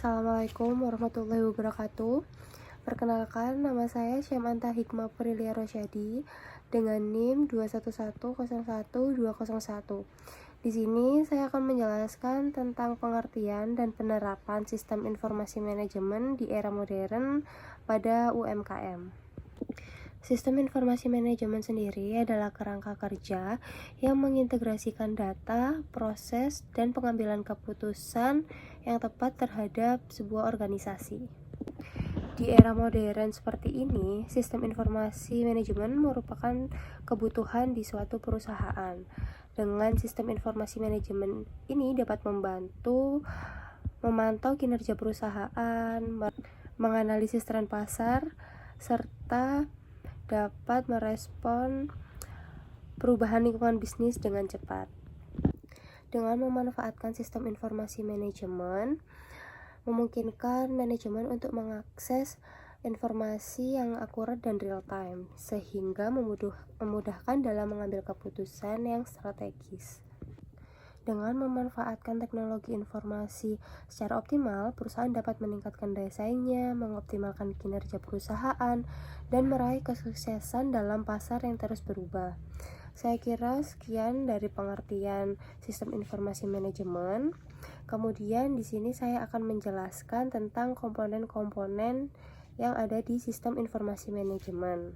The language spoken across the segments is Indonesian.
Assalamualaikum warahmatullahi wabarakatuh. Perkenalkan, nama saya Syamanta Hikmah Prilia Rosyadi dengan NIM 211011201. Di sini saya akan menjelaskan tentang pengertian dan penerapan sistem informasi manajemen di era modern pada UMKM. Sistem informasi manajemen sendiri adalah kerangka kerja yang mengintegrasikan data, proses, dan pengambilan keputusan yang tepat terhadap sebuah organisasi. Di era modern seperti ini, sistem informasi manajemen merupakan kebutuhan di suatu perusahaan. Dengan sistem informasi manajemen ini dapat memantau kinerja perusahaan, menganalisis tren pasar, serta dapat merespon perubahan lingkungan bisnis dengan cepat. Dengan memanfaatkan sistem informasi manajemen, memungkinkan manajemen untuk mengakses informasi yang akurat dan real time, sehingga memudahkan dalam mengambil keputusan yang strategis. Dengan memanfaatkan teknologi informasi secara optimal, perusahaan dapat meningkatkan daya saingnya, mengoptimalkan kinerja perusahaan, dan meraih kesuksesan dalam pasar yang terus berubah. Saya kira sekian dari pengertian sistem informasi manajemen. Kemudian di sini saya akan menjelaskan tentang komponen-komponen yang ada di sistem informasi manajemen.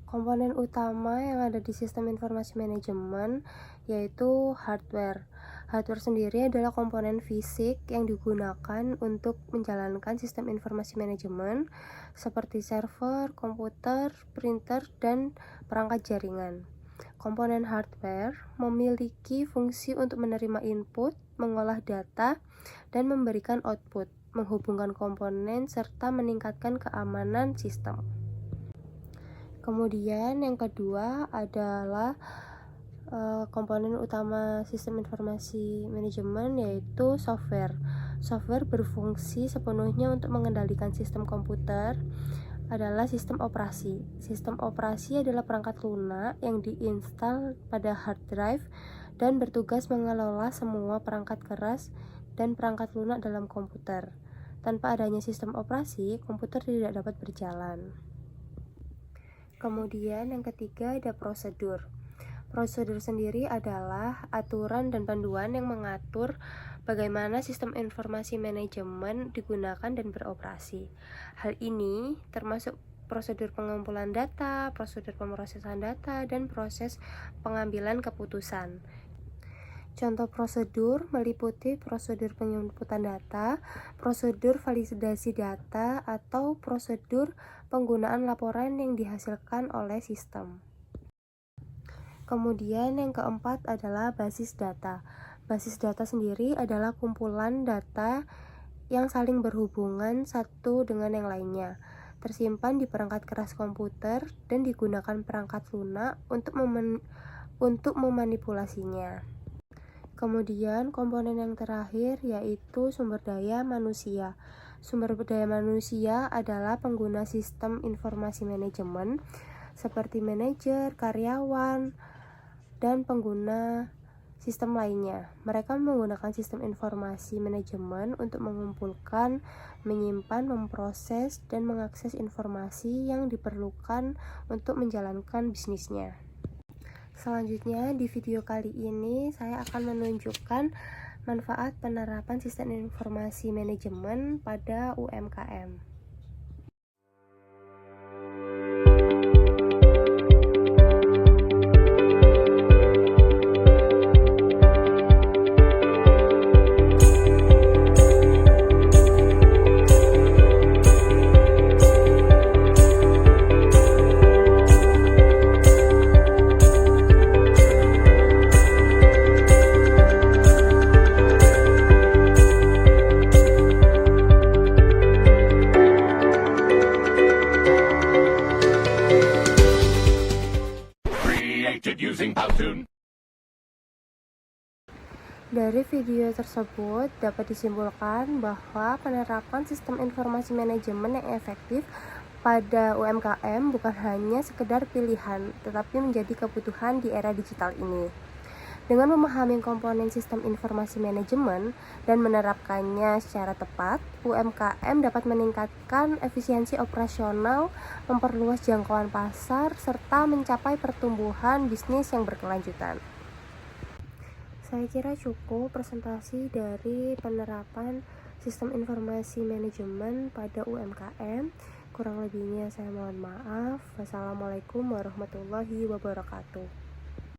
Komponen utama yang ada di sistem informasi manajemen yaitu hardware. Hardware sendiri adalah komponen fisik yang digunakan untuk menjalankan sistem informasi manajemen seperti server, komputer, printer, dan perangkat jaringan. Komponen hardware memiliki fungsi untuk menerima input, mengolah data, dan memberikan output, menghubungkan komponen, serta meningkatkan keamanan sistem. Kemudian yang kedua adalah komponen utama sistem informasi manajemen yaitu software. Software berfungsi sepenuhnya untuk mengendalikan sistem komputer adalah sistem operasi. Sistem operasi adalah perangkat lunak yang diinstal pada hard drive dan bertugas mengelola semua perangkat keras dan perangkat lunak dalam komputer. Tanpa adanya sistem operasi, komputer tidak dapat berjalan. Kemudian yang ketiga ada prosedur. Prosedur sendiri adalah aturan dan panduan yang mengatur bagaimana sistem informasi manajemen digunakan dan beroperasi. Hal ini termasuk prosedur pengumpulan data, prosedur pemrosesan data, dan proses pengambilan keputusan. Contoh prosedur meliputi prosedur penginputan data, prosedur validasi data, atau prosedur penggunaan laporan yang dihasilkan oleh sistem. Kemudian yang keempat adalah basis data. Basis data sendiri adalah kumpulan data yang saling berhubungan satu dengan yang lainnya, tersimpan di perangkat keras komputer dan digunakan perangkat lunak untuk memanipulasinya. Kemudian komponen yang terakhir yaitu sumber daya manusia. Sumber daya manusia adalah pengguna sistem informasi manajemen seperti manajer, karyawan, dan pengguna sistem lainnya. Mereka menggunakan sistem informasi manajemen untuk mengumpulkan, menyimpan, memproses, dan mengakses informasi yang diperlukan untuk menjalankan bisnisnya. Selanjutnya, di video kali ini saya akan menunjukkan manfaat penerapan sistem informasi manajemen pada UMKM. Dari video tersebut dapat disimpulkan bahwa penerapan sistem informasi manajemen yang efektif pada UMKM bukan hanya sekedar pilihan, tetapi menjadi kebutuhan di era digital ini. Dengan memahami komponen sistem informasi manajemen dan menerapkannya secara tepat, UMKM dapat meningkatkan efisiensi operasional, memperluas jangkauan pasar, serta mencapai pertumbuhan bisnis yang berkelanjutan. Saya kira cukup presentasi dari penerapan sistem informasi manajemen pada UMKM. Kurang lebihnya saya mohon maaf. Wassalamualaikum warahmatullahi wabarakatuh.